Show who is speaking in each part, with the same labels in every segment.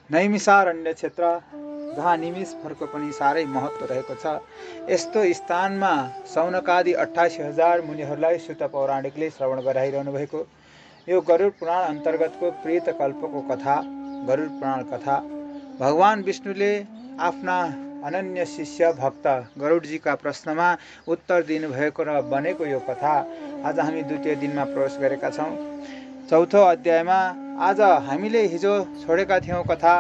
Speaker 1: नैमिषारण्य क्षेत्र जहाँ निमिष फरको पनि साह्रै महत्त्व रहेको छ। यस्तो स्थानमा सौनकादि 88,000 मुनिहरूलाई सुत पौराणिकले श्रवण गराइरहनु भएको यो गरुड पुराण अन्तर्गतको प्रेतकल्पको कथा गरुड पुराण कथा। भगवान विष्णुले आफ्ना अनन्य शिष्य भक्त गरुडजीका प्रश्नमा उत्तर दिनुभएको र बनेको यो कथा आज हामी द्वितीय दिनमा प्रवेश गरेका छौँ। चौथो अध्यायमा आज हामीले हिजो छोडेका थियौँ कथा।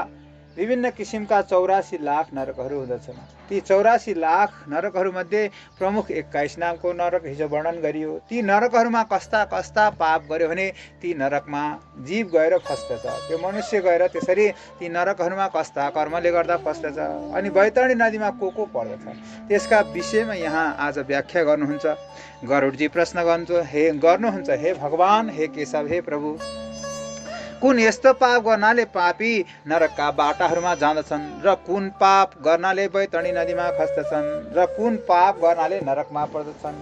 Speaker 1: विभिन्न किसिमका 84 लाख नरकहरू हुँदछन्। ती 84 लाख नरकहरूमध्ये प्रमुख 21 नामको नरक हिजो वर्णन गरियो। ती नरकहरूमा कस्ता कस्ता पाप गर्यो भने ती नरकमा जीव गएर फस्दछ। त्यो मनुष्य गएर त्यसरी ती नरकहरूमा कस्ता कर्मले गर्दा फस्दछ। अनि बैतरणी नदीमा को पर्दछ त्यसका विषयमा यहाँ आज व्याख्या गर्नुहुन्छ। गरुडजी प्रश्न गर्नुहुन्छ, हे भगवान, हे केशव, हे प्रभु, कुन यस्तो पाप गर्नाले पापी नरकका बाटाहरूमा जाँदछन् र कुन पाप गर्नाले बैतरणी नदीमा खस्दछन् र कुन पाप गर्नाले नरकमा पर्दछन्?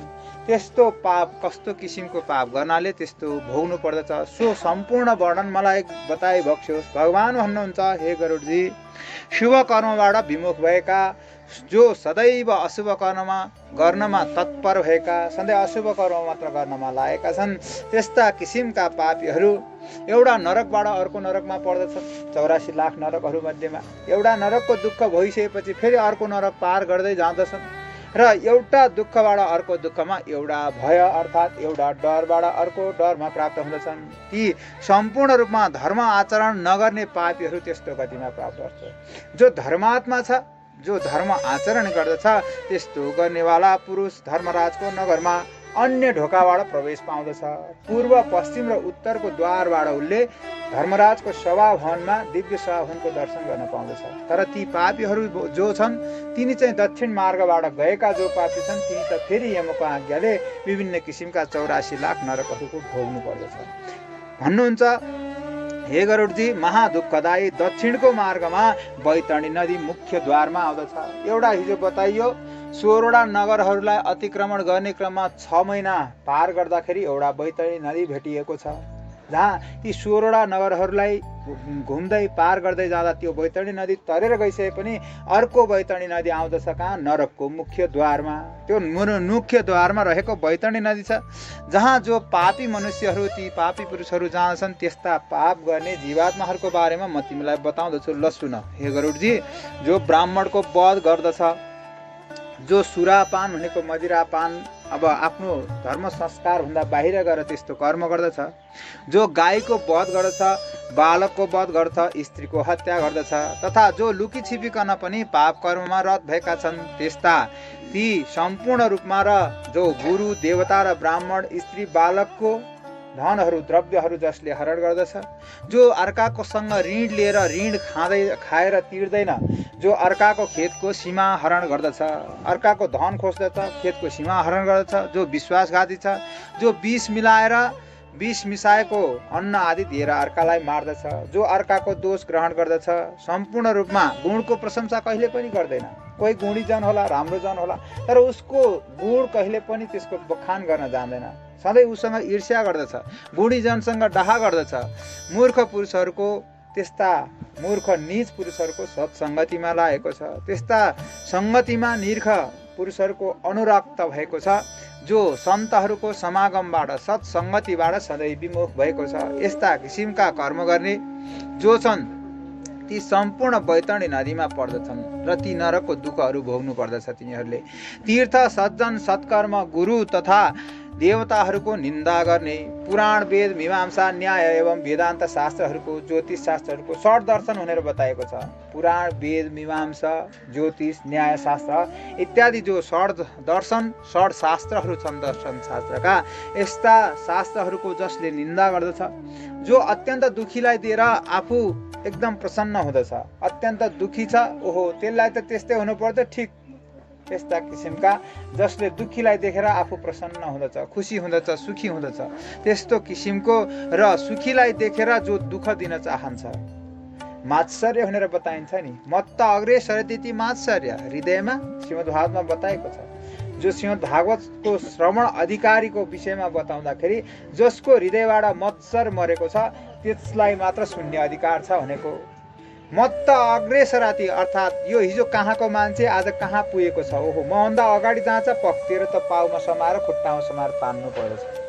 Speaker 1: त्यस्तो पाप कस्तो किसिमको पाप गर्नाले त्यस्तो भोग्नु पर्दछ सो सम्पूर्ण वर्णन मलाई बताइ बक्स्योस्। भगवान भन्नुहुन्छ, हे गरुडजी, शुभ कर्मबाट विमुख भएका, जो सदैव अशुभ कर्ममा गर्नमा तत्पर भएका, सधैँ अशुभ कर्म मात्र गर्नमा लागेका छन्, त्यस्ता किसिमका पापीहरू एउटा नरकबाट अर्को नरकमा पर्दछन्। 84 लाख नरकहरू मध्येमा एउटा नरकको दुःख भइसकेपछि फेरि अर्को नरक पार गर्दै जाँदछन् र एउटा दुःखबाट अर्को दुःखमा एउटा भय अर्थात् एउटा डरबाट अर्को डरमा प्राप्त हुँदछन्। ती सम्पूर्ण रूपमा धर्म आचरण नगर्ने पापीहरू त्यस्तो गतिमा प्राप्त गर्छ। जो धर्मात्मा छ, जो धर्म आचरण गर्दछ, त्यस्तो गर्नेवाला पुरुष धर्मराजको नगरमा अन्य ढोकाबाट प्रवेश पाउँदछ। पूर्व, पश्चिम र उत्तरको द्वारबाट उसले धर्मराजको सभा भवनमा दिव्य सभा भवनको दर्शन गर्न पाउँदछ। तर ती पापीहरू जो छन् तिनी चाहिँ दक्षिण मार्गबाट गएका जो पापी छन् तिनी त फेरि यमको आज्ञाले विभिन्न किसिमका 84 लाख नरकहरूको भोग्नु पर्दछ। भन्नुहुन्छ, हे गरुडजी, महादुःखदायी दक्षिणको मार्गमा बैतरणी नदी मुख्य द्वारमा आउँदछ। एउटा हिजो बताइयो 16वटा नगरहरूलाई अतिक्रमण गर्ने क्रममा 6 महिना पार गर्दाखेरि एउटा बैतरणी नदी भेटिएको छ। जहाँ ती 16वटा नगरहरूलाई घुम्दै पार गर्दै जाँदा त्यो बैतरणी नदी तरेर गइसके पनि अर्को बैतरणी नदी आउँदछ कहाँ? नरकको मुख्य द्वारमा। त्यो मुख्य द्वारमा रहेको बैतरणी नदी छ, जहाँ जो पापी मनुष्यहरू, ती पापी पुरुषहरू जाँदछन्। त्यस्ता पाप गर्ने जीवात्माहरूको बारेमा म तिमीलाई बताउँदछु, ल सुन। हे गरुडजी, जो ब्राह्मणको वध गर्दछ, जो सुरापान भनेको मदिरापान अब आफ्नो धर्म संस्कार भन्दा बाहिर गएर त्यस्तो कर्म गर्दछ, जो गाईको वध गर्दछ, बालकको वध गर्छ, स्त्रीको हत्या गर्दछ, तथा जो लुकी छिपिकन पनि पाप कर्ममा रत भएका छन्, त्यस्ता ती सम्पूर्ण रूपमा र जो गुरु, देवता र ब्राह्मण, स्त्री, बालकको धनहरू, द्रव्यहरू जसले हरण गर्दछ, जो अर्काको सँग ऋण लिएर ऋण खाएर तिर्दैन, जो अर्काको खेतको सीमा हरण गर्दछ, अर्काको धन खोज्दछ, खेतको सीमा हरण गर्दछ, जो विश्वासघाती छ, जो विष मिसाएको अन्न आदि दिएर अर्कालाई मार्दछ, जो अर्काको दोष ग्रहण गर्दछ, सम्पूर्ण रूपमा गुणको प्रशंसा कहिले पनि गर्दैन। कोही गुणी जन होला, राम्रो जन होला, तर उसको गुण कहिले पनि त्यसको बखान गर्न जान्दैन। सधैँ उसँग ईर्ष्या गर्दछ, गुणी जनसँग डाहा गर्दछ। मूर्ख पुरुषहरूको, त्यस्ता मूर्ख नीच पुरुषहरूको सत्सङ्गतिमा लागेको छ। त्यस्ता सङ्गतिमा निर्ख पुरुषहरूको अनुरक्त भएको छ, जो सन्तहरूको समागमबाट, सत्सङ्गतिबाट सधैँ विमुख भएको छ। यस्ता किसिमका कर्म गर्ने जो छन् ती सम्पूर्ण बैतरणी नदीमा पर्दछन् र ती नरकको दुःखहरू भोग्नु पर्दछ। तिनीहरूले तीर्थ, सज्जन, सत्कर्म, गुरु तथा देवताहरूको निन्दा गर्ने, पुराण, वेद, मीमांसा, न्याय एवं वेदान्त शास्त्रहरूको, ज्योतिष शास्त्रहरूको षड दर्शन भनेर बताएको छ। पुराण, वेद, मीमांसा, ज्योतिष, न्याय शास्त्र इत्यादि जो षड दर्शन, षड शास्त्रहरू छन् दर्शन शास्त्रका, यस्ता शास्त्रहरूको जसले निन्दा गर्दछ, जो अत्यन्त दुखीलाई दिएर आफू एकदम प्रसन्न हुँदछ, अत्यन्त दुखी छ, ओहो त्यसलाई त त्यस्तै हुनुपर्छ, ठिक त्यस्ता किसिमका जसले दुखीलाई देखेर आफू प्रसन्न हुँदछ, खुसी हुँदछ, सुखी हुँदछ, त्यस्तो किसिमको र सुखीलाई देखेर जो दुःख दिन चाहन्छ, मात्सर्य भनेर बताइन्छ नि। मत्त अग्रे सरति मात्सर्य हृदयमा श्रीमद्भागवतमा बताएको छ। जो श्रीमद्भागवतको श्रवण अधिकारीको विषयमा बताउँदाखेरि जसको हृदयबाट मत्सर मरेको छ त्यसलाई मात्र सुन्ने अधिकार छ भनेको। मत्त अग्रेसराती, अर्थात् यो हिजो कहाँको मान्छे आज कहाँ पुगेको छ। ओहो, मभन्दा अगाडि जान्छ, पक्तिर त पाउमा समाएर खुट्टामा समाएर तान्नु पर्दछ।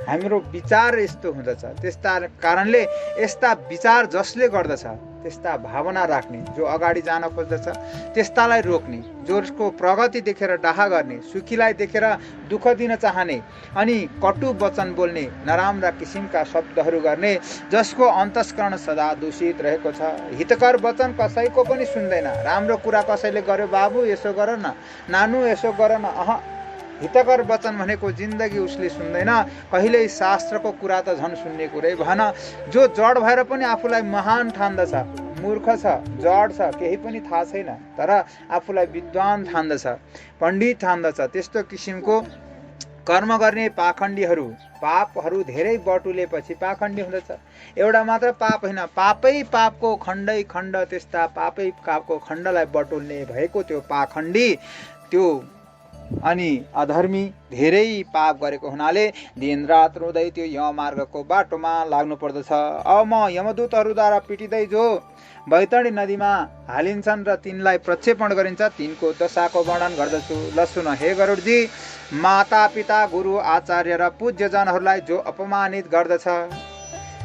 Speaker 1: हाम्रो विचार यस्तो हुँदछ। त्यस्ता कारणले यस्ता विचार जसले गर्दछ, त्यस्ता भावना राख्ने, जो अगाडि जान खोज्दछ त्यस्तालाई रोक्ने, जसको प्रगति देखेर डाहा गर्ने, सुखीलाई देखेर दुःख दिन चाहने, अनि कटु वचन बोल्ने, नराम्रा किसिमका शब्दहरू गर्ने, जसको अन्तस्करण सदा दूषित रहेको छ। हितकर वचन कसैको पनि सुन्दैन। राम्रो कुरा कसैले गर्यो, बाबु यसो गर न, नानु यसो गर न, हितकर वचन भनेको जिन्दगी उसले सुन्दैन। कहिल्यै शास्त्रको कुरा त झन् सुन्ने कुरै भएन। जो जड भएर पनि आफूलाई महान ठान्दछ, मूर्ख छ, जड छ, केही पनि थाहा छैन, तर आफूलाई विद्वान ठान्दछ, पण्डित ठान्दछ, त्यस्तो किसिमको कर्म गर्ने पाखण्डीहरू, पापहरू धेरै बटुलेपछि पाखण्डी हुँदछ। एउटा मात्र पाप होइन, पापै पापको खण्डै खण्ड, त्यस्ता पापै पापको खण्डलाई बटुल्ने भएको त्यो पाखण्डी, त्यो अनि अधर्मी धेरै पाप गरेको हुनाले दिनरात रुँदै त्यो यममार्गको बाटोमा लाग्नु पर्दछ। अब म यमदूतहरूद्वारा पिटिँदै जो बैतडी नदीमा हालिन्छन् र तिनलाई प्रक्षेपण गरिन्छ, तिनको दशाको वर्णन गर्दछु। ल सुन हे गरुडजी, माता पिता गुरु आचार्य र पूज्यजनहरूलाई जो अपमानित गर्दछ,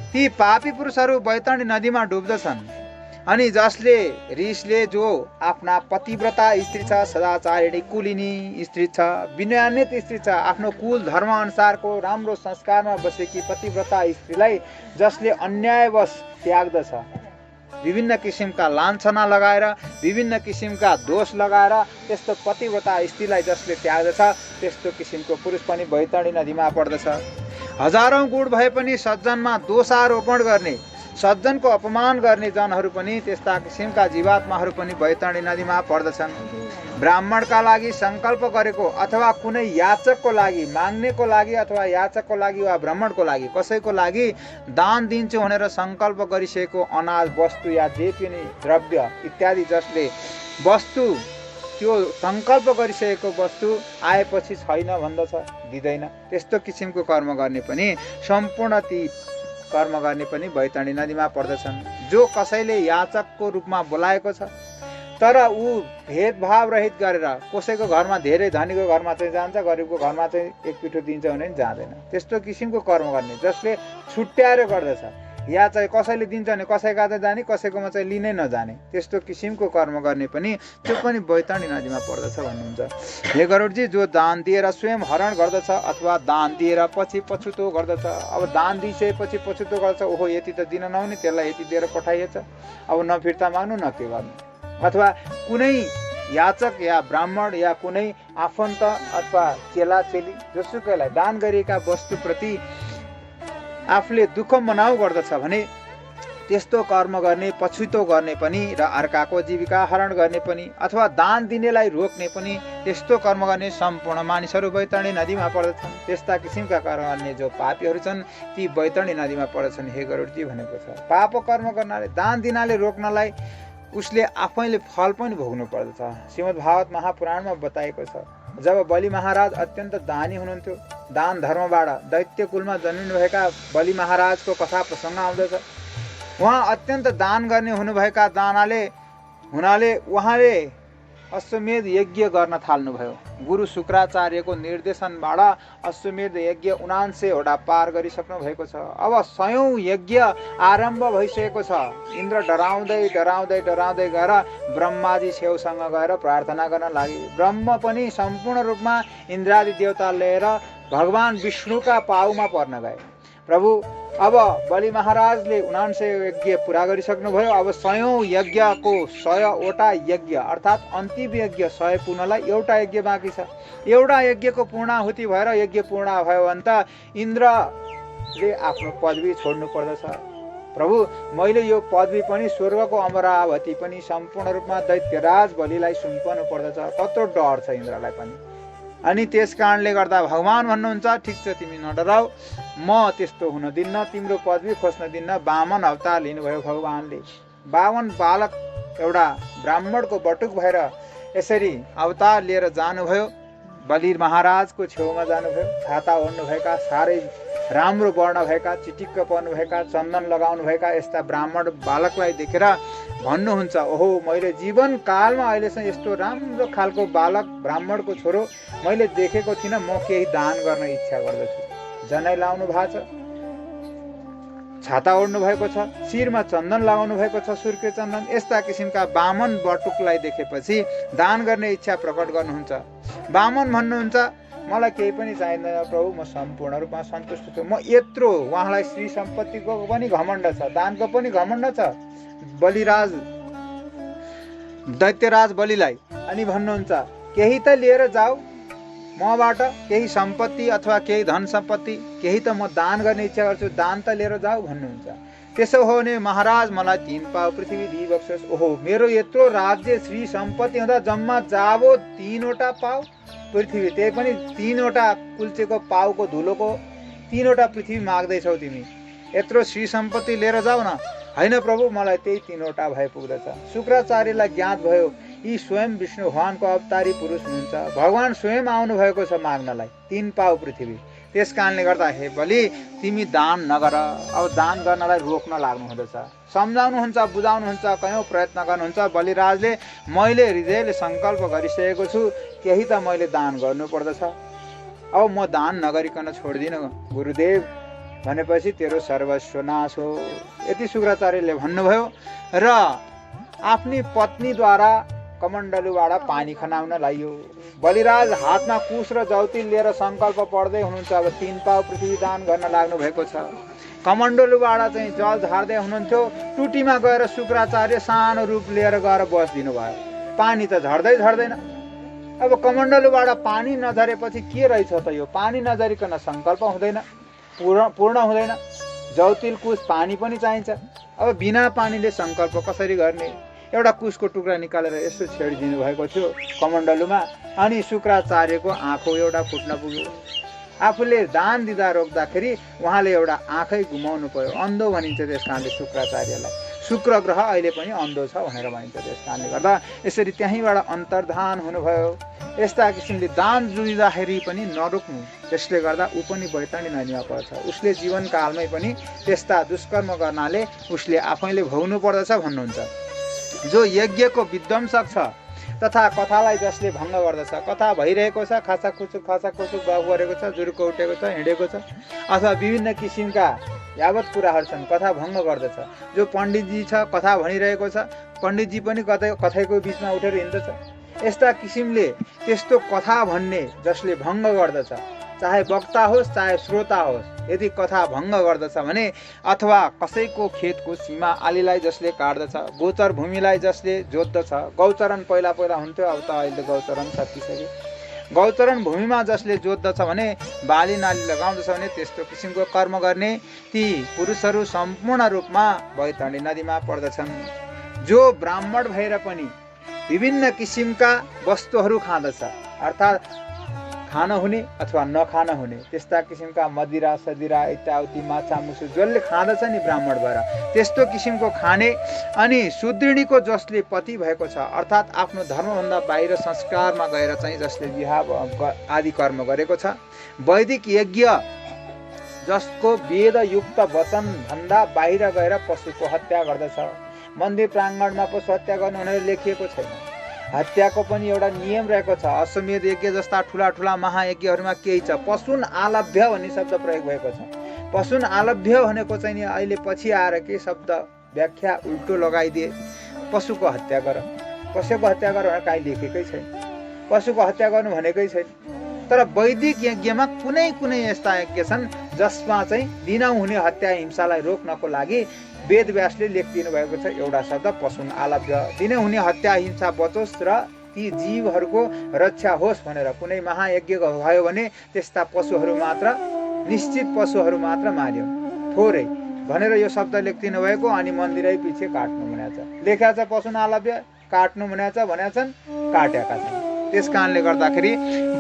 Speaker 1: ती पापी पुरुषहरू बैतडी नदीमा डुब्दछन्। अनि जसले रिसले जो आफ्ना पतिव्रता स्त्री छ, सदाचारिणी कुलिनी स्त्री छ, विनयान्वित स्त्री छ, आफ्नो कुल धर्म अनुसारको राम्रो संस्कारमा बसेकी पतिव्रता स्त्रीलाई जसले अन्यायवश त्याग्दछ, विभिन्न किसिमका लान्छना लगाएर, विभिन्न किसिमका दोष लगाएर त्यस्तो पतिव्रता स्त्रीलाई जसले त्याग्दछ, त्यस्तो किसिमको पुरुष पनि बैतडी नदीमा पर्दछ। हजारौं गुण भए पनि सज्जनमा दोषारोपण गर्ने, सज्जनको अपमान गर्ने जनहरू पनि, त्यस्ता किसिमका जीवात्माहरू पनि बैतडी नदीमा पर्दछन्। ब्राह्मणका लागि सङ्कल्प गरेको अथवा कुनै याचकको लागि, माग्नेको लागि अथवा याचकको लागि वा ब्राह्मणको लागि, कसैको लागि दान दिन्छु भनेर सङ्कल्प गरिसकेको अनाज, वस्तु या जे पनि द्रव्य इत्यादि, जसले वस्तु त्यो सङ्कल्प गरिसकेको वस्तु आएपछि छैन भन्दछ, दिँदैन, त्यस्तो किसिमको कर्म गर्ने पनि, सम्पूर्ण ती कर्म गर्ने पनि बैतडी नदीमा पर्दछन्। जो कसैले याचकको रूपमा बोलाएको छ, तर ऊ भेदभाव रहित गरेर कसैको घरमा, धेरै धनीको घरमा चाहिँ जान्छ, गरिबको घरमा चाहिँ एक पिठो दिन्छ भने पनि जाँदैन, त्यस्तो किसिमको कर्म गर्ने, जसले छुट्याएर गर्दछ, या चाहिँ कसैले दिन्छ भने कसैका त जाने, कसैकोमा चाहिँ लिनै नजाने, त्यस्तो किसिमको कर्म गर्ने पनि, त्यो पनि बैतडी नदीमा पर्दछ भन्नुहुन्छ। हे गरुडजी, जो दान दिएर स्वयं हरण गर्दछ अथवा दान दिएर पछि पछुतो गर्दछ, अब दान दिइसकेपछि पछुतो गर्छ, ओहो यति त दिन नहुने, त्यसलाई यति दिएर पठाइएछ, अब न फिर्ता माग्नु न के गर्नु, अथवा कुनै याचक या ब्राह्मण या कुनै आफन्त अथवा चेला चेली जोसुकैलाई दान गरिएका वस्तुप्रति आफूले दुःख मनाउ गर्दछ भने, त्यस्तो कर्म गर्ने, पछुतो गर्ने पनि, र अर्काको जीविका हरण गर्ने पनि, अथवा दान दिनेलाई रोक्ने पनि, त्यस्तो कर्म गर्ने सम्पूर्ण मानिसहरू बैतडी नदीमा पर्दछन्। त्यस्ता किसिमका कर्म गर्ने जो पापीहरू छन्, ती बैतडी नदीमा पर्दछन् हे गरुडजी भनेको छ। पाप कर्म गर्नाले, दान दिनाले रोक्नलाई उसले आफैले फल पनि भोग्नु पर्दछ। श्रीमद् भागवत महापुराणमा बताएको छ, जब बलि महाराज अत्यन्त दानी हुनुहुन्थ्यो, दान धर्मबाट दैत्य कुलमा जन्मिनुभएका बलि महाराजको कथा प्रसङ्ग आउँदछ। उहाँ अत्यन्त दान गर्ने हुनुभएका हुनाले उहाँले अश्वमेध यज्ञ गर्न थाल्नुभयो। गुरु शुक्राचार्यको निर्देशनबाट अश्वमेध यज्ञ 79 वटा पार गरिसक्नु भएको छ। अब 100औं यज्ञ आरम्भ भइसकेको छ। इन्द्र डराउँदै डराउँदै डराउँदै गएर ब्रह्माजी छेउसँग गएर प्रार्थना गर्न लागे। ब्रह्म पनि सम्पूर्ण रूपमा इन्द्रादि देवता लिएर भगवान विष्णुका पाउमा पर्न गए। प्रभु, अब बलि महाराजले 79 यज्ञ पुरा गरिसक्नुभयो। अब 100औं यज्ञको 100 वटा यज्ञ अर्थात् अन्तिम यज्ञ 100 पुनलाई एउटा यज्ञ बाँकी छ। एउटा यज्ञको पूर्णाहुति भएर यज्ञ पूर्ण भयो भने त इन्द्रले आफ्नो पदवी छोड्नु पर्दछ। प्रभु, मैले यो पदवी पनि, स्वर्गको अमरावती पनि सम्पूर्ण रूपमा दैत्यराज बलिलाई सुम्पनु पर्दछ। कत्रो डर छ इन्द्रलाई पनि। अनि त्यस कारणले गर्दा भगवान भन्नुहुन्छ, ठिक छ तिमी नडराऊ, म त्यस्तो हुन दिन्न, तिम्रो पदवी खोज्न दिन्न। वामन अवतार लिनुभयो भगवानले। 52 बालक एउटा ब्राह्मणको बटुक भएर यसरी अवतार लिएर जानुभयो। बलि महाराजको छेउमा जानुभयो। छाता ओढ्नुभएका, साह्रै राम्रो वर्ण भएका, चिटिक्क पर्नुभएका, चन्दन लगाउनु भएका यस्ता ब्राह्मण बालकलाई देखेर भन्नुहुन्छ, ओहो मैले जीवनकालमा अहिलेसम्म यस्तो राम्रो खालको बालक ब्राह्मणको छोरो मैले देखेको थिइनँ, म केही दान गर्न इच्छा गर्दछु। जनै लाउनु भएको छ, छाता ओढ्नु भएको छ, शिरमा चन्दन लगाउनु भएको छ, सुर्के चन्दन। यस्ता किसिमका बामन बटुकलाई देखेपछि दान गर्ने इच्छा प्रकट गर्नुहुन्छ। बामन भन्नुहुन्छ, मलाई केही पनि चाहिँदैन प्रभु, म सम्पूर्ण रूपमा सन्तुष्ट छु। म यत्रो, उहाँलाई श्री सम्पत्तिको पनि घमण्ड छ, दानको पनि घमण्ड छ, बलिराज दैत्यराज बलिलाई। अनि भन्नुहुन्छ, केही त लिएर जाऊ मबाट, केही सम्पत्ति अथवा केही धन सम्पत्ति, केही त म दान गर्ने इच्छा गर्छु, दान त लिएर जाऊ भन्नुहुन्छ। त्यसो हो भने महाराज मलाई 3 पाउ पृथ्वी दिइबक्सोस्। ओहो मेरो यत्रो राज्य श्री सम्पत्ति हुँदा जम्मा जाबो 3वटा पाउ पृथ्वी, त्यही पनि 3वटा कुल्चेको पाउको धुलोको 3वटा पृथ्वी माग्दैछौ तिमी, यत्रो श्री सम्पत्ति लिएर जाऊ न। होइन प्रभु, मलाई त्यही 3वटा भए पुग्दछ। शुक्राचार्यलाई ज्ञात भयो यी स्वयं विष्णु भगवानको अवतारी पुरुष हुनुहुन्छ, भगवान स्वयं आउनु भएको छ माग्नलाई 3 पाउ पृथ्वी। त्यस कारणले गर्दा हे बलि तिमी दान नगर। अब दान गर्नलाई रोक्न लाग्नु हुँदछ, सम्झाउनुहुन्छ, बुझाउनुहुन्छ, कयौं प्रयत्न गर्नुहुन्छ। बलिराजले मैले हृदयले सङ्कल्प गरिसकेको छु, केही त मैले दान गर्नु पर्दछ, अब म दान नगरिकन छोड्दिनँ गुरुदेव भनेपछि तेरो सर्वस्व नाश हो, यति शुक्राचार्यले भन्नुभयो। र आफ्नी पत्नीद्वारा कमण्डलुबाट पानी खनाउन लाइयो। बलिराज हातमा कुश र जौतिल लिएर सङ्कल्प पढ्दै हुनुहुन्छ, अब 3 पाउ पृथ्वी दान गर्न लाग्नु भएको छ। कमण्डलुबाट चाहिँ जल झार्दै हुनुहुन्थ्यो, टुटीमा गएर शुक्राचार्य सानो रूप लिएर गएर बसिदिनु भयो। पानी त झर्दै झर्दैन। अब कमण्डलुबाट पानी नझरेपछि के रहेछ त यो, पानी नझरिकन सङ्कल्प हुँदैन, पूर्ण हुँदैन। जौतिल कुश पानी पनि चाहिन्छ, अब बिना पानीले सङ्कल्प कसरी गर्ने। एउटा कुशको टुक्रा निकालेर यसो छेडिदिनु भएको थियो कमण्डलुमा, अनि शुक्राचार्यको आँखो एउटा फुट्न पुग्यो। आफूले दान दिँदा रोक्दाखेरि उहाँले एउटा आँखै गुमाउनु पर्यो, अन्धो भनिन्छ। त्यस कारणले शुक्राचार्यलाई शुक्र ग्रह अहिले पनि अन्धो छ भनेर भनिन्छ। त्यस कारणले गर्दा यसरी त्यहीँबाट अन्तर्धान हुनुभयो। यस्ता किसिमले दान जुनिँदाखेरि पनि नरोक्नु, त्यसले गर्दा ऊ पनि बैतरणी नदीमा पर्छ। उसले जीवनकालमै पनि त्यस्ता दुष्कर्म गर्नाले उसले आफैले भोग्नु पर्दछ भन्नुहुन्छ। जो यज्ञको विध्वंसक छ तथा कथालाई जसले भङ्ग गर्दछ, कथा भइरहेको छ, खासाखुचुक बाउ गरेको छ, जुरुको उठेको छ, हिँडेको छ, अथवा विभिन्न किसिमका यावत कुराहरू छन्, कथा भङ्ग गर्दछ। जो पण्डितजी छ, कथा भनिरहेको छ, पण्डितजी पनि कथैको बिचमा उठेर हिँड्दछ। यस्ता किसिमले त्यस्तो कथा भन्ने जसले भङ्ग गर्दछ, चाहे वक्ता होस् चाहे श्रोता होस्, यदि कथा भङ्ग गर्दछ भने, अथवा कसैको खेतको सीमा आलीलाई जसले काट्दछ, गोचर भूमिलाई जसले जोत्दछ, गौचरण पहिला हुन्थ्यो, अब त अहिले गौचरण सकिसक्यो, गौचरण भूमिमा जसले जोत्दछ भने, बाली नाली लगाउँदछ भने, त्यस्तो किसिमको कर्म गर्ने ती पुरुषहरू सम्पूर्ण रूपमा बैतरणी नदीमा पर्दछन्। जो ब्राह्मण भएर पनि विभिन्न किसिमका वस्तुहरू खाँदछ, अर्थात् खान हुने अथवा नखान हुने, त्यस्ता किसिमका मदिरा सदिरा इत्यादि माछा मुसु जसले खाँदछ नि ब्राह्मण भएर, त्यस्तो किसिमको खाने। अनि सुदृढीको जसले पति भएको छ, अर्थात् आफ्नो धर्मभन्दा बाहिर संस्कारमा गएर चाहिँ जसले विवाह आदि कर्म गरेको छ, वैदिक यज्ञ जसको वेदयुक्त वचन भन्दा बाहिर गएर पशुको हत्या गर्दछ। मन्दिर प्राङ्गणमा पशु हत्या गर्नु भनेर लेखिएको छैन। हत्याको पनि एउटा नियम रहेको छ। अश्वमेध यज्ञ जस्ता ठुला ठुला महायज्ञहरूमा केही छ, पशुन आलभ्य भन्ने शब्द प्रयोग भएको छ। पशुन आलभ्य भनेको चाहिँ नि अहिले पछि आएर के शब्द व्याख्या उल्टो लगाइदिए, पशुको हत्या गर, पशुको हत्या गर भनेर काहीँ लेखेकै छैन, पशुको हत्या गर्नु भनेकै छैन। तर वैदिक यज्ञमा कुनै कुनै यस्ता यज्ञ छन् जसमा चाहिँ दिनहुँ हुने हत्या हिंसालाई रोक्नको लागि वेदव्यासले लेखिदिनु भएको छ एउटा शब्द पशुन आलभ्य। दिने हुने हत्या हिंसा बचोस् र ती जीवहरूको रक्षा होस् भनेर कुनै महायज्ञ भयो भने त्यस्ता पशुहरू मात्र, निश्चित पशुहरू मात्र मार्यो, थोरै भनेर यो शब्द लेखिदिनु भएको। अनि मन्दिरै पछि काट्नु भनेको छ, लेखेको छ पशुन आलभ्य, काट्नु भनेको छन्, काटेका छन्। त्यस कारणले गर्दाखेरि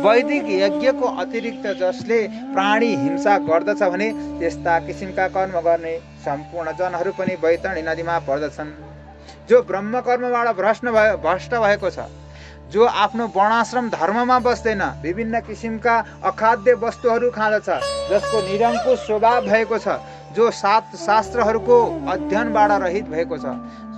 Speaker 1: वैदिक यज्ञको अतिरिक्त जसले प्राणी हिंसा गर्दछ भने त्यस्ता किसिमका कर्म गर्ने सम्पूर्ण जनहरू पनि बैतरणी नदीमा पर्दछन्। जो ब्रह्म कर्मबाट भ्रष्ट भएको छ, जो आफ्नो वर्णाश्रम धर्ममा बस्दैन, विभिन्न किसिमका अखाद्य वस्तुहरू खाँदछ, जसको निरङ्कुश स्वभाव भएको छ, जो शास्त्रहरूको अध्ययनबाट रहित भएको छ,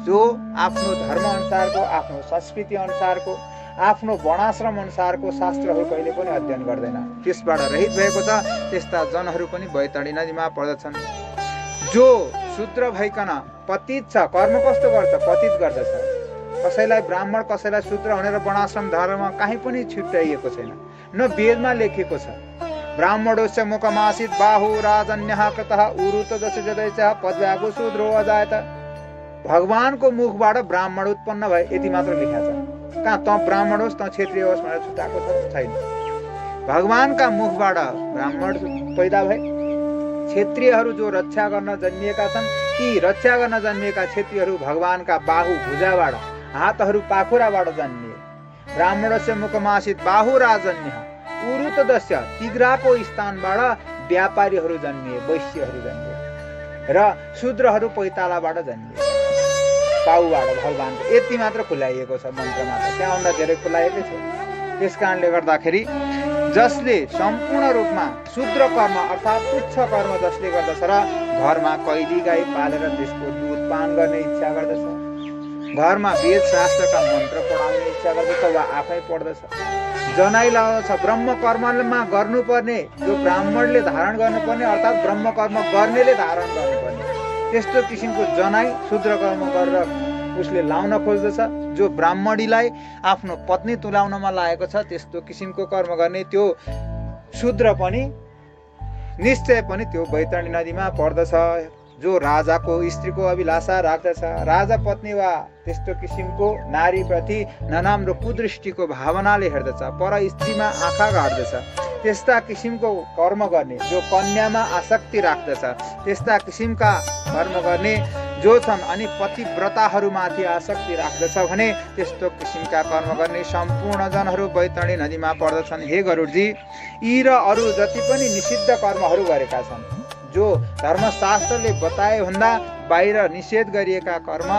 Speaker 1: जो आफ्नो धर्म अनुसारको, आफ्नो संस्कृति अनुसारको, आफ्नो वर्णाश्रम अनुसारको शास्त्रहरू कहिले पनि अध्ययन गर्दैन, त्यसबाट रहित भएको छ, त्यस्ता जनहरू पनि बैतडी नदीमा पर्दछन्। जो शूद्र भइकन पतित छ, कर्म कस्तो गर्छ? पतित गर्दछ। कसैलाई ब्राह्मण, कसैलाई शूद्र भनेर वर्णाश्रम धर्म कहीँ पनि छुट्याइएको छैन, न वेदमा लेखिएको छ। ब्राह्मणोस्य मुखमासीत् बाहु राजन्यः कृतः उरुत दश जदैचः पद्व्यागो शूद्रो अजायत। भगवानको मुखबाट ब्राह्मण उत्पन्न भए, यति मात्र लेखिएको छ। कहाँ त ब्राह्मण होस् त क्षत्रिय होस् भनेर छुट्याएको छैन। भगवानका मुखबाट ब्राह्मण पैदा भए। क्षेत्रीयहरू जो रक्षा गर्न जन्मिएका छन्, ती रक्षा गर्न जन्मिएका क्षेत्रीयहरू भगवानका बाहु भुजाबाट, हातहरू पाखुराबाट जन्मिए। ब्राह्मणस्य मुखमासीत् बाहु राजन्यः उरुत दस्य, तिग्राको स्थानबाट व्यापारीहरू जन्मिए, वैश्यहरू जन्मिए। र शूद्रहरू पैतालाबाट जन्मिए, पाउबाट भगवानको। यति मात्र खुलाइएको छ मन्त्रमा, त्यहाँभन्दा धेरै खुलाएकै छ। त्यस कारणले गर्दाखेरि जसले सम्पूर्ण रूपमा शूद्र कर्म अर्थात् तुच्छ कर्म जसले गर्दछ र घरमा कैदी गाई पालेर त्यसको दुध पान गर्ने इच्छा गर्दछ, घरमा वेद शास्त्रका मन्त्र पढाउने इच्छा गर्दछ वा आफै पढ्दछ, जनाई लाउँदछ, ब्रह्म कर्ममा गर्नुपर्ने जो ब्राह्मणले धारण गर्नुपर्ने अर्थात् ब्रह्म कर्म गर्नेले धारण गर्नुपर्ने त्यस्तो किसिमको जनाई शूद्र कर्म गरेर उसले लाउन खोज्दछ। जो ब्राह्मणीलाई आफ्नो पत्नी तुलाउनमा लागेको छ, त्यस्तो किसिमको कर्म गर्ने त्यो शूद्र पनि निश्चय पनि त्यो बैतडी नदीमा पर्दछ। जो राजाको स्त्रीको अभिलाषा राख्दछ, राजा पत्नी वा त्यस्तो किसिमको नारीप्रति नराम्रो कुदृष्टिको भावनाले हेर्दछ, पर स्त्रीमा आँखा गाड्दछ, त्यस्ता किसिमको कर्म गर्ने, जो कन्यामा आसक्ति राख्दछ, त्यस्ता किसिमका कर्म गर्ने जो छन्, अनि पतिव्रताहरूमाथि आसक्ति राख्दछ भने त्यस्तो किसिमका कर्म गर्ने सम्पूर्ण जनहरू बैतडी नदीमा पर्दछन्। हे गरुडजी, यी र अरू जति पनि निषिद्ध कर्महरू गरेका छन्, जो धर्मशास्त्रले बताए भन्दा बाहिर निषेध गरिएका कर्म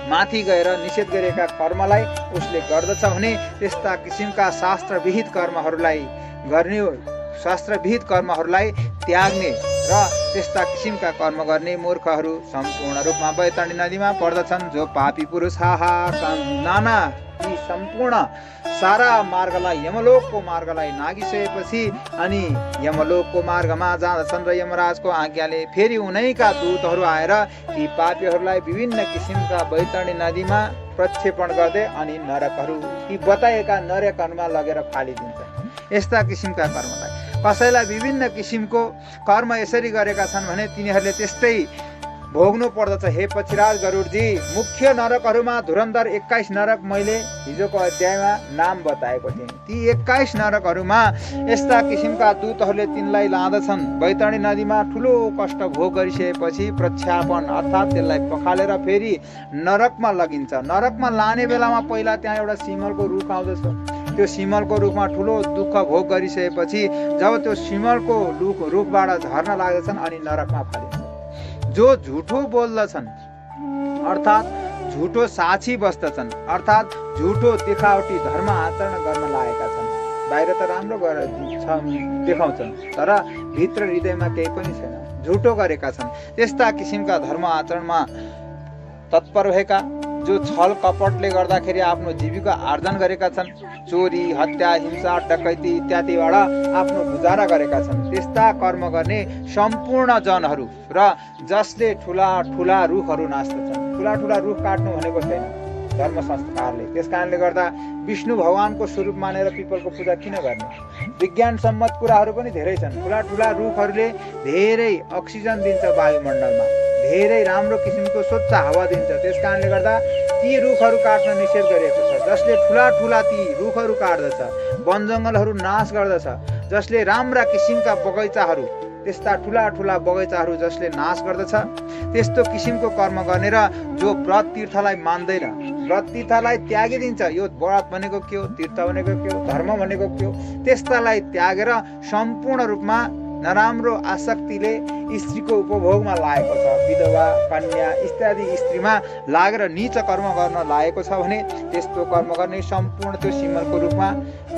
Speaker 1: माथि गएर निषेध गरिएका कर्मलाई उसले गर्दछ भने त्यस्ता किसिमका शास्त्रविहित कर्महरूलाई गर्ने, शास्त्रविहित कर्महरूलाई त्याग्ने र त्यस्ता किसिमका कर्म गर्ने मूर्खहरू सम्पूर्ण रूपमा बैतडी नदीमा पर्दछन्। जो पापी पुरुष नाना यी सम्पूर्ण सारा मार्गलाई, यमलोकको मार्गलाई नागिसकेपछि अनि यमलोकको मार्गमा जाँदछन् र यमराजको आज्ञाले फेरि उनैका दूतहरू आएर ती पापीहरूलाई विभिन्न किसिमका बैतडी नदीमा प्रक्षेपण गर्दै अनि नरकहरू, ती बताएका नरकहरूमा लगेर फालिदिन्छ। यस्ता किसिमका कर्मलाई कसैलाई विभिन्न किसिमको कर्म यसरी गरेका छन् भने तिनीहरूले त्यस्तै भोग्नु पर्दछ। हे पक्षीराज गरुडजी, मुख्य नरकहरूमा धुरन्धर 21 नरक मैले हिजोको अध्यायमा नाम बताएको थिएँ। ती 21 नरकहरूमा यस्ता किसिमका दूतहरूले तिनलाई लाँदछन्। बैतडी नदीमा ठुलो कष्ट भोग गरिसकेपछि प्रक्षेपण अर्थात् त्यसलाई पखालेर फेरि नरकमा लगिन्छ। नरकमा लाने बेलामा पहिला त्यहाँ एउटा सिमलको रुख आउँदछ। त्यो सिमलको रुखमा ठुलो दुःख भोग गरिसकेपछि जब त्यो सिमलको रुखबाट झर्न लाग्दछन् अनि नरकमा फालिन्छ। जो झुठो बोल्दछन् अर्थात् झुठो साक्षी बस्दछन् अर्थात् झुठो देखावटी धर्म आचरण गर्न लागेका छन्, बाहिर त राम्रो देखाउँछन् तर भित्र हृदयमा केही पनि छैन, झुठो गरेका छन्, त्यस्ता किसिमका धर्म आचरणमा तत्पर भएका, जो छल कपटले गर्दाखेरि आफ्नो जीविका आर्जन गरेका छन्, चोरी हत्या हिंसा डकैती इत्यादिबाट आफ्नो गुजारा गरेका छन्, त्यस्ता कर्म गर्ने सम्पूर्ण जनहरू र जसले ठुला ठुला रुखहरू नाच्दछन्। ठुला ठुला रुख काट्नु भनेको छैन धर्म संस्कारले, त्यस कारणले गर्दा विष्णु भगवानको स्वरूप मानेर पिपलको पूजा किन गर्ने? विज्ञान सम्मत कुराहरू पनि धेरै छन्। ठुला ठुला रुखहरूले धेरै अक्सिजन दिन्छ वायुमण्डलमा, धेरै राम्रो किसिमको स्वच्छ हावा दिन्छ। त्यस कारणले गर्दा ती रुखहरू काट्न निषेध गरिएको छ। जसले ठुला ठुला ती रुखहरू काट्दछ, वन जङ्गलहरू नाश गर्दछ, जसले राम्रा किसिमका बगैँचाहरू, त्यस्ता ठुला ठुला बगैँचाहरू जसले नाश गर्दछ, त्यस्तो किसिमको कर्म गर्ने र जो व्रत तीर्थलाई मान्दैन, व्रत तीर्थलाई त्यागिदिन्छ, यो व्रत भनेको के हो, तीर्थ भनेको के हो, धर्म भनेको के हो, त्यस्तालाई त्यागेर सम्पूर्ण रूपमा नराम्रो आसक्तिले स्त्रीको उपभोगमा लागेको छ, विधवा कन्या इत्यादि स्त्रीमा लागेर नीच कर्म गर्न लागेको छ भने त्यस्तो कर्म गर्ने सम्पूर्ण त्यो सिमलको रूपमा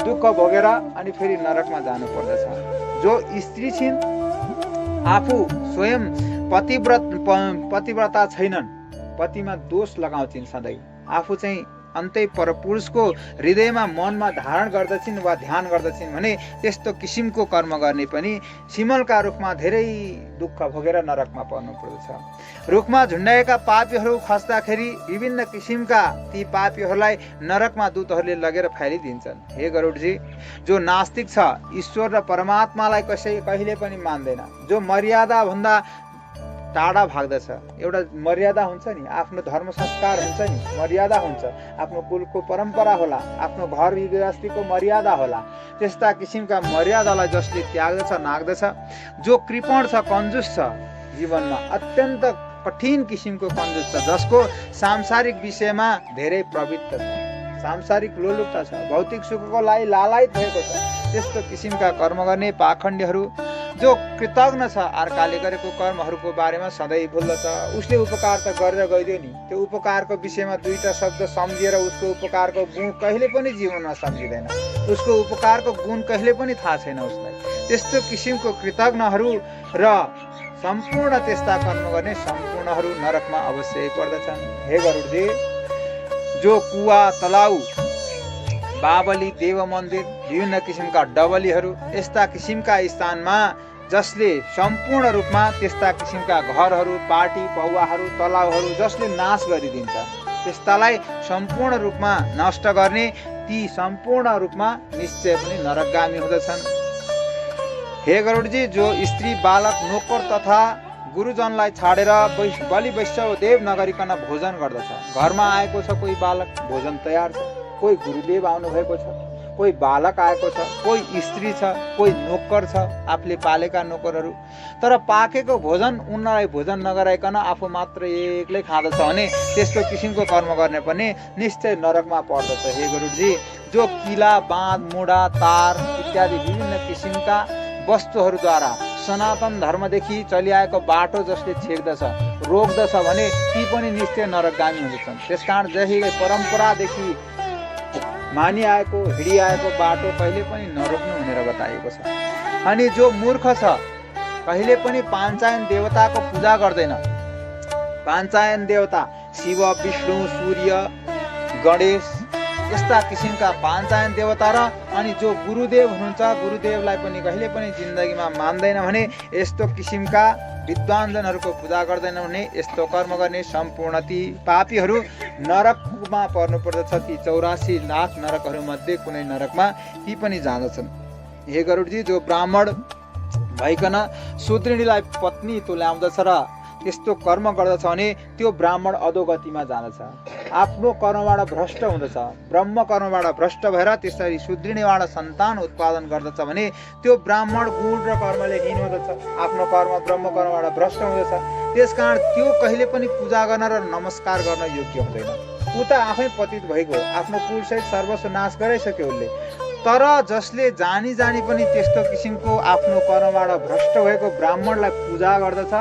Speaker 1: दुःख भोगेर अनि फेरि नरकमा जानु पर्दछ। जो स्त्री छिन्, आफू स्वयं पतिव्रता छैनन्, पतिमा दोष लगाउँछिन् सधैँ। आफू चाहिँ अन्तै परपुरुषको हृदयमा मनमा धारण गर्दछिन् वा ध्यान गर्दछिन् भने त्यस्तो किसिमको कर्म गर्ने पनि सिमलका रुखमा धेरै दुःख भोगेर नरकमा पर्नु पर्दछ। रुखमा झुन्डाएका पापीहरू खस्दाखेरि विभिन्न किसिमका ती पापीहरूलाई नरकमा दूतहरूले लगेर फ्यालिदिन्छन्। हे गरुडजी, जो नास्तिक छ, ईश्वर र परमात्मालाई कहिले पनि मान्दैन, जो मर्यादा भन्दा टाढा भाग्दछ, एउटा मर्यादा हुन्छ नि, आफ्नो धर्म संस्कार हुन्छ नि, मर्यादा हुन्छ, आफ्नो कुलको परम्परा होला, आफ्नो घर गृहस्थीको मर्यादा होला, त्यस्ता किसिमका मर्यादालाई जसले त्याग्दछ, नाग्दछ, जो कृपण छ, कन्जुस छ, जीवनमा अत्यन्त कठिन किसिमको कन्जुस छ, जसको सांसारिक विषयमा धेरै प्रवृत्त छ, सांसारिक लोलुपता छ, भौतिक सुखको लागि लालायित भएको छ, त्यस्तो किसिमका कर्म गर्ने पाखण्डीहरू, जो कृतज्ञ छ, अर्काले गरेको कर्महरूको बारेमा सधैँ भुल्दछ, उसले उपकार त गरेर गइदियो नि, त्यो उपकारको विषयमा दुईटा शब्द सम्झिएर उसको उपकारको गुण कहिले पनि जीवनमा सम्झिँदैन, उसको उपकारको गुण कहिले पनि थाहा छैन उसलाई। त्यस्तो किसिमको कृतज्ञहरू र सम्पूर्ण त्यस्ता कर्म गर्ने सम्पूर्णहरू नरकमा अवश्य पर्दछन्। हे गरुडजी, जो कुवा, तलाउ, बाबली, देव मन्दिर, विभिन्न किसिमका डबलीहरू, यस्ता किसिमका स्थानमा जसले सम्पूर्ण रूपमा त्यस्ता किसिमका घरहरू, पार्टी पौवाहरू, तलाउहरू जसले नाश गरिदिन्छ, त्यस्तालाई सम्पूर्ण रूपमा नष्ट गर्ने ती सम्पूर्ण रूपमा निश्चय पनि नरकगामी हुँदछन्। हे गरुडजी, जो स्त्री, बालक, नोकर तथा गुरुजनलाई छाडेर बलि वैष्णव देव नगरिकन भोजन गर्दछ, घरमा आएको छ कोही बालक, भोजन तयार छ, कोही गुरुदेव आउनु भएको छ, कोही बालक आएको छ, कोही स्त्री छ, कोही नोकर छ, आफूले पालेका नोकरहरू, तर पाकेको भोजन उनीलाई भोजन नगराइकन आफू मात्र एक्लै खाँदछ भने त्यस्तो किसिमको कर्म गर्ने पनि निश्चय नरकमा पर्दछ। हे गरुडजी, जो किला, बाँध, मुढा, तार इत्यादि विभिन्न किसिमका वस्तुहरूद्वारा सनातन धर्मदेखि चलिआएको बाटो जसले छेक्दछ, रोक्दछ भने ती पनि निश्चय नरकगामी हुँदछन्। त्यसकारण जहिले परम्परादेखि मानिआएको, हिँडिआएको बाटो कहिले पनि नरोक्नु भनेर बताइएको छ। अनि जो मूर्ख छ, कहिले पनि पाञ्चायन देवताको पूजा गर्दैन। पाञ्चायन देवता शिव, विष्णु, सूर्य, गणेश यस्ता किसिमका पाञ्चायन देवता र अनि जो गुरुदेव हुनुहुन्छ, गुरुदेवलाई पनि कहिले पनि जिन्दगीमा मान्दैन भने यस्तो किसिमका विद्वानजनहरूको पूजा गर्दैन भने यस्तो कर्म गर्ने सम्पूर्ण ती पापीहरू नरकमा पर्नु पर्दछ। ती 84 लाख नरकहरू मध्ये कुनै नरकमा ती पनि जाँदछन्। हे गरुडजी, जो ब्राह्मण भइकन शूद्रिणीलाई पत्नी तुल्याउँदछ र त्यस्तो कर्म गर्दछ भने त्यो ब्राह्मण अधोगतिमा जाँदछ, आफ्नो कर्मबाट भ्रष्ट हुँदछ। ब्रह्म कर्मबाट भ्रष्ट भएर त्यसरी शूद्रिणीबाट सन्तान उत्पादन गर्दछ भने त्यो ब्राह्मण गुण र कर्मले हीन हुँदछ, आफ्नो कर्म ब्रह्म कर्मबाट भ्रष्ट हुँदछ। त्यसकारण त्यो कहिले पनि पूजा गर्न र नमस्कार गर्न योग्य हुँदैन। ऊ त आफै पतित भइगयो, आफ्नो कुलसहित सर्वस्व नाश गराइसक्यो उसले। तर जसले जानी जानी पनि त्यस्तो किसिमको आफ्नो कर्मबाट भ्रष्ट भएको ब्राह्मणलाई पूजा गर्दछ,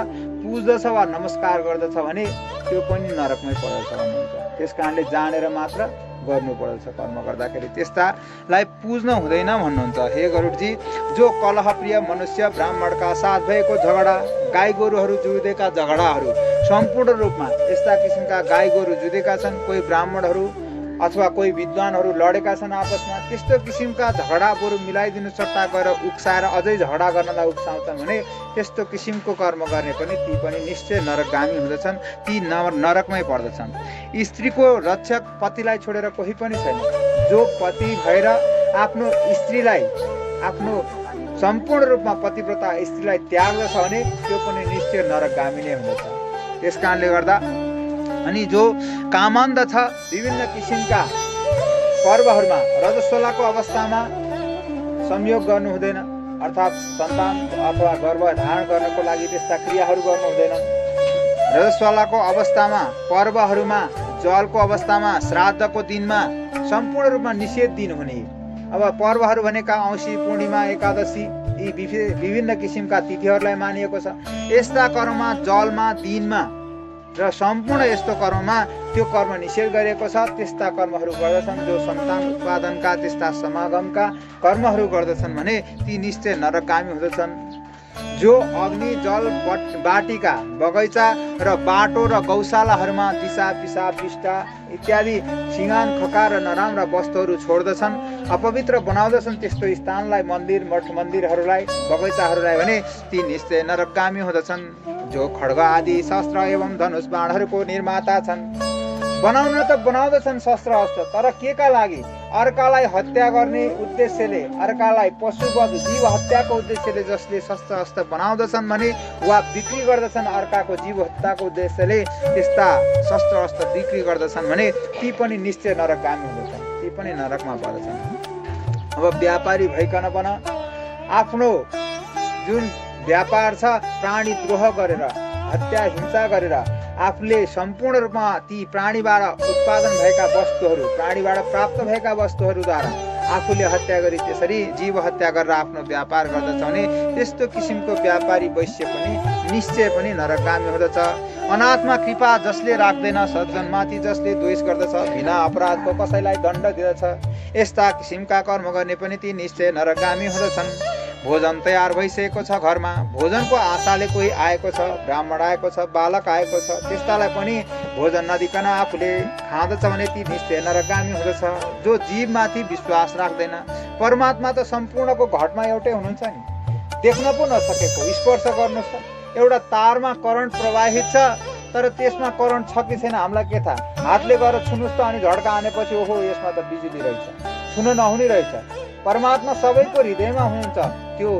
Speaker 1: पुज्दछ वा नमस्कार गर्दछ भने त्यो पनि नरकमै पर्दछ भन्नुहुन्छ। त्यस कारणले जानेर मात्र गर्नु पर्दछ कर्म गर्दाखेरि, त्यस्तालाई पुज्न हुँदैन भन्नुहुन्छ। हे गरुडजी, जो कलहप्रिय मनुष्य, ब्राह्मणका साथ भएको झगडा, गाई गोरुहरू जुधेका झगडाहरू, सम्पूर्ण रूपमा यस्ता किसिमका गाई गोरु जुधेका छन्, कोही ब्राह्मणहरू अथवा कोही विद्वानहरू लडेका छन् आपसमा, त्यस्तो किसिमका झगडा बरु मिलाइदिनु सट्टा गएर उक्साएर अझै झगडा गर्नलाई उक्साउँछन् भने त्यस्तो किसिमको कर्म गर्ने पनि ती पनि निश्चय नरकगामी हुँदछन्, ती नरकमै पर्दछन्। स्त्रीको रक्षक पतिलाई छोडेर कोही पनि छैन। जो पति भएर आफ्नो स्त्रीलाई, आफ्नो सम्पूर्ण रूपमा पतिव्रता स्त्रीलाई त्याग्दछ भने त्यो पनि निश्चय नरकगामी नै हुँदछ। त्यस कारणले गर्दा अनि जो कामान्ध छ, विभिन्न किसिमका पर्वहरूमा रजस्वलाको अवस्थामा संयोग गर्नु हुँदैन, अर्थात् सन्तान अथवा गर्भ धारण गर्नको लागि त्यस्ता क्रियाहरू गर्नु हुँदैन। रजस्वलाको अवस्थामा, पर्वहरूमा, जलको अवस्थामा, श्राद्धको दिनमा सम्पूर्ण रूपमा निषेध दिन हुने। अब पर्वहरू भनेका औँसी, पूर्णिमा, एकादशी यी विभिन्न किसिमका तिथिहरूलाई मानिएको छ। यस्ता कर्ममा, जलमा, दिनमा र सम्पूर्ण यस्तो कर्ममा त्यो कर्म निषेध गरिएको छ। त्यस्ता कर्महरू गर्दछन् जो सन्तान उत्पादनका, त्यस्ता समागमका कर्महरू गर्दछन् भने ती निश्चय नरकगामी हुँदछन्। जो अग्नि जल बाटिका बगैँचा र बाटो र गौशालाहरूमा दिशा पिसाब विष्टा इत्यादि सिँगान खका र नराम्रा वस्तुहरू छोड्दछन्, अपवित्र बनाउँदछन्, त्यस्तो स्थानलाई मन्दिर मठ मन्दिरहरूलाई बगैँचाहरूलाई भने ती निश्चय नरकगामी हुँदछन्। जो खड्ग आदि शस्त्र एवं धनुष बाणहरूको निर्माता छन्, बनाउन त बनाउँदछन् शस्त्र अस्त्र, तर के का लागि? अर्कालाई हत्या गर्ने उद्देश्यले, अर्कालाई पशुवध जीव हत्याको उद्देश्यले जसले शस्त्र अस्त्र बनाउँदछन् भने वा बिक्री गर्दछन्, अर्काको जीव हत्याको उद्देश्यले त्यस्ता शस्त्र अस्त्र बिक्री गर्दछन् भने ती पनि निश्चय नरकगामी हुँदछन्, ती पनि नरकमा पर्दछन्। अब व्यापारी भइकन बन आफ्नो जुन व्यापार छ, प्राणी द्रोह गरेर, हत्या हिंसा गरेर आफूले सम्पूर्ण रूपमा ती प्राणीबाट उत्पादन भएका वस्तुहरू, प्राणीबाट प्राप्त भएका वस्तुहरूद्वारा आफूले हत्या गरी त्यसरी जीव हत्या गरेर आफ्नो व्यापार गर्दछ भने त्यस्तो किसिमको व्यापारी वैश्य पनि निश्चय पनि नरकगामी हुँदछ। अनाथमा कृपा जसले राख्दैन, सज्जनमाथि जसले द्वेष गर्दछ, बिना अपराधको कसैलाई दण्ड दिँदछ, यस्ता किसिमका कर्म गर्ने पनि ती निश्चय नरकगामी हुँदछन्। भोजन तयार भइसकेको छ, घरमा भोजनको आशाले कोही आएको छ, ब्राह्मण आएको छ, बालक आएको छ, त्यस्तालाई पनि भोजन नदिकन आफूले खाँदछ भने ती निश्चय नरकगामी हुँदछ। जो जीवमाथि विश्वास राख्दैन, परमात्मा त सम्पूर्णको घटमा एउटै हुनुहुन्छ नि, देख्न पो नसकेको, स्पर्श गर्नुहोस् त, एउटा तारमा करेन्ट प्रवाहित छ तर त्यसमा करेन्ट छ कि छैन हामीलाई के थाहा? हातले गएर छुनुहोस् त अनि झड्का हानेपछि ओहो यसमा त बिजुली रहेछ, छुन नहुने रहेछ। परमात्मा सबैको हृदयमा हुनुहुन्छ, त्यो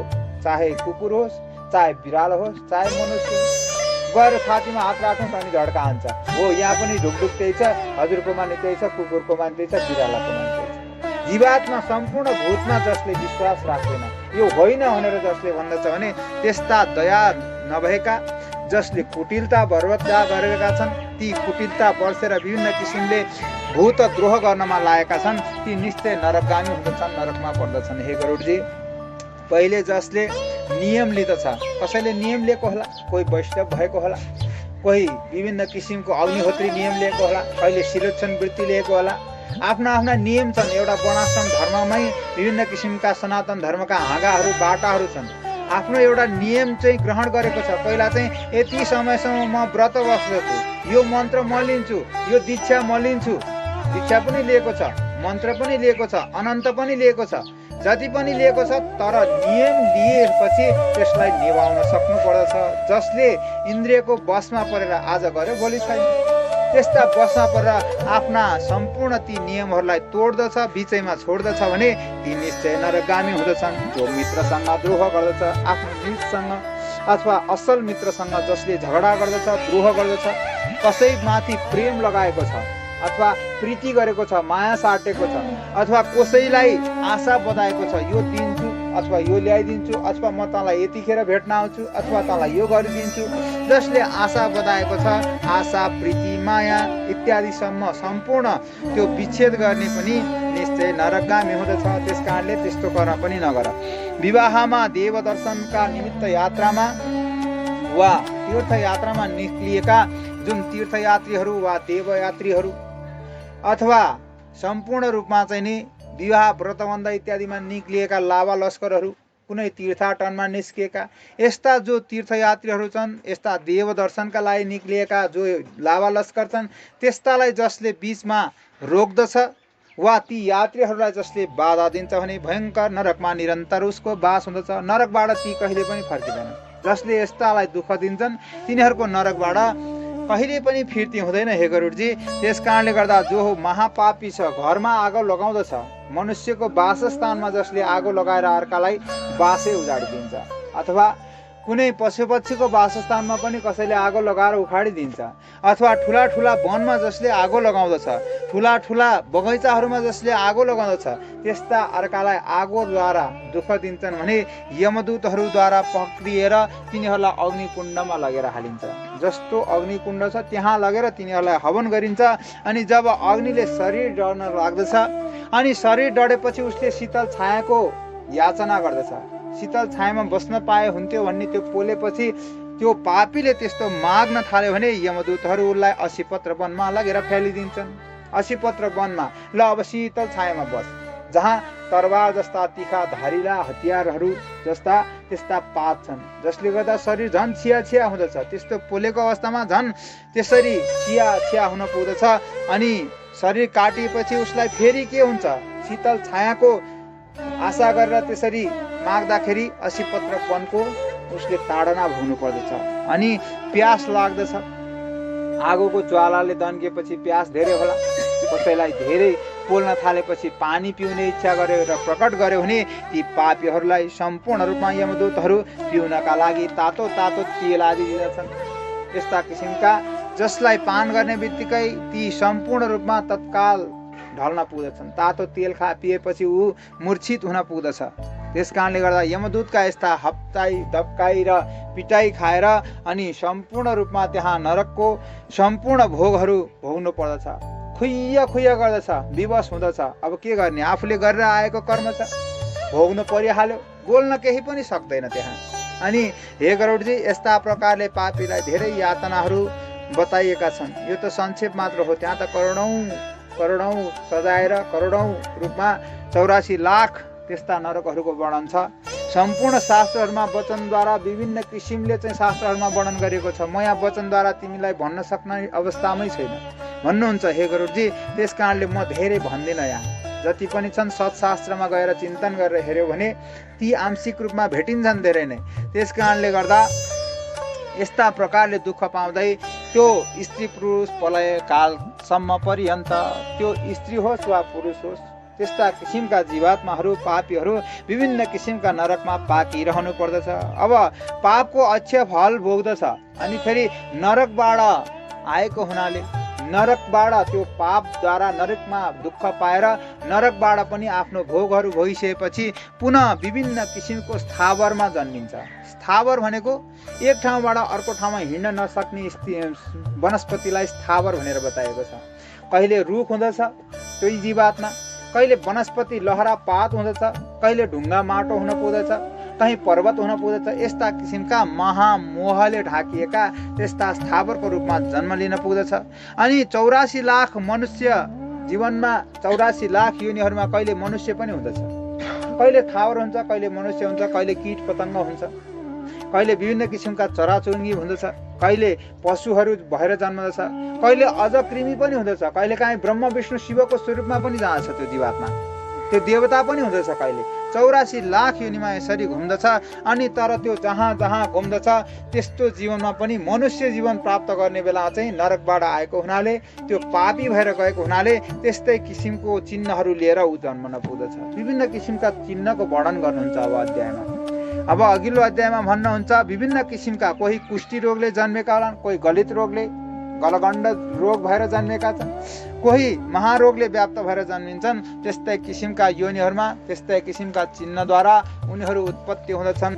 Speaker 1: चाहे कुकुर होस्, चाहे बिरालो होस्, चाहे मनुष्य होस्, गएर छातीमा हात राख्नुहोस् अनि झड्का हान्छ, हो यहाँ पनि ढुकढुक त्यही छ, हजुरकोमा नि त्यही छ, कुकुरकोमा नि त्यही छ, बिरालाको नि त्यही छ। जीवात्मा सम्पूर्ण भूतमा जसले विश्वास राख्दैन, यो होइन भनेर जसले भन्दछ भने त्यस्ता दया नभएका, जसले कुटिलता बर्बरता गरेका छन्, ती कुटिलता वर्षेर विभिन्न किसिमले भूत द्रोह गर्नमा लागेका छन्, ती निश्चय नरकगामी हुँदछन्, नरकमा पर्दछन्। हे गरुडजी, पहिले जसले नियम लिँदछ, कसैले नियम लिएको होला, कोही वैष्णव भएको होला, कोही विभिन्न किसिमको अग्निहोत्री नियम लिएको होला, कहिले शिरोक्षण वृत्ति लिएको होला, आफ्ना आफ्ना नियम छन्। एउटा वर्णाश्रम धर्ममै विभिन्न किसिमका सनातन धर्मका हाँगाहरू बाटाहरू छन्, आफ्नो एउटा नियम चाहिँ ग्रहण गरेको छ। पहिला चाहिँ यति समयसम्म म व्रत बस्दछु, यो मन्त्र म लिन्छु, यो दीक्षा म लिन्छु, दीक्षा पनि लिएको छ, मन्त्र पनि लिएको छ, अनन्त पनि लिएको छ, जति पनि लिएको छ, तर नियम लिएपछि त्यसलाई निभाउन सक्नु पर्दछ। जसले इन्द्रियको वशमा परेर आज गर्यो भोलि छैन, त्यस्ता वशमा परेर आफ्ना सम्पूर्ण ती नियमहरूलाई तोड्दछ, बिचैमा छोड्दछ भने ती निश्चय नरकगामी हुँदछन्। जो मित्रसँग द्रोह गर्दछ, आफ्नो मित्रसँग अथवा असल मित्रसँग जसले झगडा गर्दछ, द्रोह गर्दछ, कसैमाथि प्रेम लगाएको छ अथवा प्रीति गरेको छ, माया साटेको छ, अथवा कसैलाई आशा बधाएको छ, यो दिन्छु अथवा यो ल्याइदिन्छु, अथवा म तँलाई यतिखेर भेट्न आउँछु, अथवा तँलाई यो गरिदिन्छु, जसले आशा बधाएको छ, आशा प्रीति माया इत्यादिसम्म सम्पूर्ण त्यो विच्छेद गर्ने पनि निश्चय नरकगामी हुँदछ। त्यस कारणले त्यस्तो गर्न पनि नगर। विवाहमा देव दर्शनका निमित्त यात्रामा वा तीर्थयात्रामा निक्लिएका जुन तीर्थयात्रीहरू वा देवयात्रीहरू अथवा सम्पूर्ण रूपमा चाहिँ नि विवाह व्रतबन्ध इत्यादिमा निक्लिएका लावा लस्करहरू, कुनै तीर्थाटनमा निस्किएका यस्ता जो तीर्थयात्रीहरू छन्, यस्ता देव दर्शनका लागि निक्लिएका जो लावा लस्कर छन्, त्यस्तालाई जसले बीचमा रोक्दछ वा ती यात्रीहरूलाई जसले बाधा दिन्छ भने भयङ्कर नरकमा निरन्तर उसको बास हुँदछ। नरकबाट ती कहिले पनि फर्किँदैन। जसले यस्तालाई दुःख दिन्छन् तिनीहरूको नरकबाट कहिले पनि फिर्ती हुँदैन। हे गरुडजी, त्यस कारणले गर्दा जो महापापी छ, घरमा आगो लगाउँदछ, मनुष्यको वासस्थानमा जसले आगो लगाएर अर्कालाई बासै उजाडिदिन्छ, अथवा कुनै पशु पक्षीको वासस्थानमा पनि कसैले आगो लगाएर उखाडिदिन्छ, अथवा ठुला ठुला वनमा जसले आगो लगाउँदछ, ठुला ठुला बगैँचाहरूमा जसले आगो लगाउँदछ, त्यस्ता अर्कालाई आगोद्वारा दुःख दिन्छन् भने यमदूतहरूद्वारा पक्रिएर तिनीहरूलाई अग्निकुण्डमा लगेर हालिन्छ। जस्तो अग्निकुण्ड छ त्यहाँ लगेर तिनीहरूलाई हवन गरिन्छ। अनि जब अग्निले शरीर डढ्न लाग्दछ अनि शरीर डढेपछि उसले शीतल छायाको याचना गर्दछ, शीतल छायामा बस्न पाए हुन्थ्यो भन्ने त्यो पोलेपछि त्यो पापीले त्यस्तो माग्न थाल्यो भने यमदूतहरू उसलाई 80 पत्र वनमा लगेर फ्यालिदिन्छन्। 80 पत्र वनमा ल अब शीतल छायामा बस, जहाँ तरवार जस्ता तिखा धारिला हतियारहरू जस्ता त्यस्ता पात छन् जसले गर्दा शरीर झन् छिया छिया हुँदछ। त्यस्तो पोलेको अवस्थामा झन् त्यसरी छिया छिया हुन पुग्दछ। अनि शरीर काटिएपछि उसलाई फेरि के हुन्छ, शीतल छायाको आशा गरेर त्यसरी माग्दाखेरि असीपत्रपनको उसले ताडना भोग्नु पर्दछ। अनि प्यास लाग्दछ, आगोको ज्वालाले दन्किएपछि प्यास धेरै होला। कसैलाई धेरै पोल्न थालेपछि पानी पिउने इच्छा गर्यो र प्रकट गर्यो भने ती पापीहरूलाई सम्पूर्ण रूपमा यमदूतहरू पिउनका लागि तातो तातो तेल आदि दिँदछन्। यस्ता किसिमका जसलाई पान गर्ने बित्तिकै ती सम्पूर्ण रूपमा तत्काल ढल्न पुग्दछन्। तातो तेल पिएपछि ऊ मूर्छित हुन पुग्दछ। त्यस कारणले गर्दा यमदूतका यस्ता हप्ताई धप्काई र पिटाई खाएर अनि सम्पूर्ण रूपमा त्यहाँ नरकको सम्पूर्ण भोगहरू भोग्नु पर्दछ। खुइया खुइया गर्दछ, विवश हुँदछ। अब के गर्ने, आफूले गरेर आएको कर्म छ, भोग्नु परिहाल्यो, बोल्न केही पनि सक्दैन त्यहाँ। अनि हे गरुडजी, यस्ता प्रकारले पापीलाई धेरै यातनाहरू बताइएका छन्। यो त संक्षेप मात्र हो, त्यहाँ त करोडौं सजाएर करोडौं रूपमा 84 लाख त्यस्ता नरकहरूको वर्णन छ। सम्पूर्ण शास्त्रहरूमा वचनद्वारा विभिन्न किसिमले चाहिँ शास्त्रहरूमा वर्णन गरिएको छ। म यहाँ वचनद्वारा तिमीलाई भन्न सक्ने अवस्थामै छैन भन्नुहुन्छ हे गरुडजी। त्यस कारणले म धेरै भन्दिनँ। यहाँ जति पनि छन् सत्शास्त्रमा गएर चिन्तन गरेर हेऱ्यो भने ती आंशिक रूपमा भेटिन्छन् धेरै नै। त्यस कारणले गर्दा यस्ता प्रकारले दुःख पाउँदै त्यो स्त्री पुरुष प्रलय कालसम्म पर्यन्त, त्यो स्त्री होस् वा पुरुष होस्, त्यस्ता किसिमका जीवात्माहरू पापीहरू विभिन्न किसिमका नरकमा पाकिरहनु पर्दछ। अब पापको अक्षय फल भोग्दछ। अनि फेरि नरकबाट आएको हुनाले नरकबाट त्यो पापद्वारा नरकमा दुःख पाएर नरकबाट पनि आफ्नो भोगहरू भोगिसकेपछि पुनः विभिन्न किसिमको स्थावरमा जन्मिन्छ। स्थावर भनेको एक ठाउँबाट अर्को ठाउँमा हिँड्न नसक्ने वनस्पतिलाई स्थावर भनेर बताएको छ। कहिले रुख हुँदछ त्यही जीवात्मा, कहिले वनस्पति लहरा पात हुँदछ, कहिले ढुङ्गा माटो हुन पुग्दछ, कहीँ पर्वत हुन पुग्दछ। यस्ता किसिमका महामोहले ढाकिएका त्यस्ता स्थावरको रूपमा जन्म लिन पुग्दछ। अनि 84 लाख मनुष्य जीवनमा 84 लाख योनिहरूमा कहिले मनुष्य पनि हुँदछ, कहिले थावर हुन्छ, कहिले मनुष्य हुन्छ, कहिले कीट पतङ्ग हुन्छ, कहिले विभिन्न किसिमका चराचुरुङ्गी हुँदछ, कहिले पशुहरू भएर जन्मदछ, कहिले अझ कृमि पनि हुँदछ, कहिले काहीँ ब्रह्म विष्णु शिवको स्वरूपमा पनि जाँदछ त्यो जीवात्मा, त्यो देवता पनि हुँदछ। कहिले 84 लाख योनिमा यसरी घुम्दछ। अनि तर त्यो जहाँ जहाँ घुम्दछ त्यस्तो जीवनमा पनि मनुष्य जीवन प्राप्त गर्ने बेला चाहिँ नरकबाट आएको हुनाले, त्यो पापी भएर गएको हुनाले त्यस्तै किसिमको चिन्हहरू लिएर ऊ जन्मन पुग्दछ। विभिन्न किसिमका चिन्हको वर्णन गर्नुहुन्छ अब अध्यायमा। अब अघिल्लो अध्यायमा भन्नुहुन्छ विभिन्न किसिमका, कोही कुष्ठी रोगले जन्मेका होलान्, कोही गलित रोगले गलगण्ड रोग भएर जन्मेका छन्, कोही महारोगले व्याप्त भएर जन्मिन्छन्। त्यस्तै किसिमका योनिहरूमा त्यस्तै किसिमका चिन्हद्वारा उनीहरू उत्पत्ति हुँदछन्।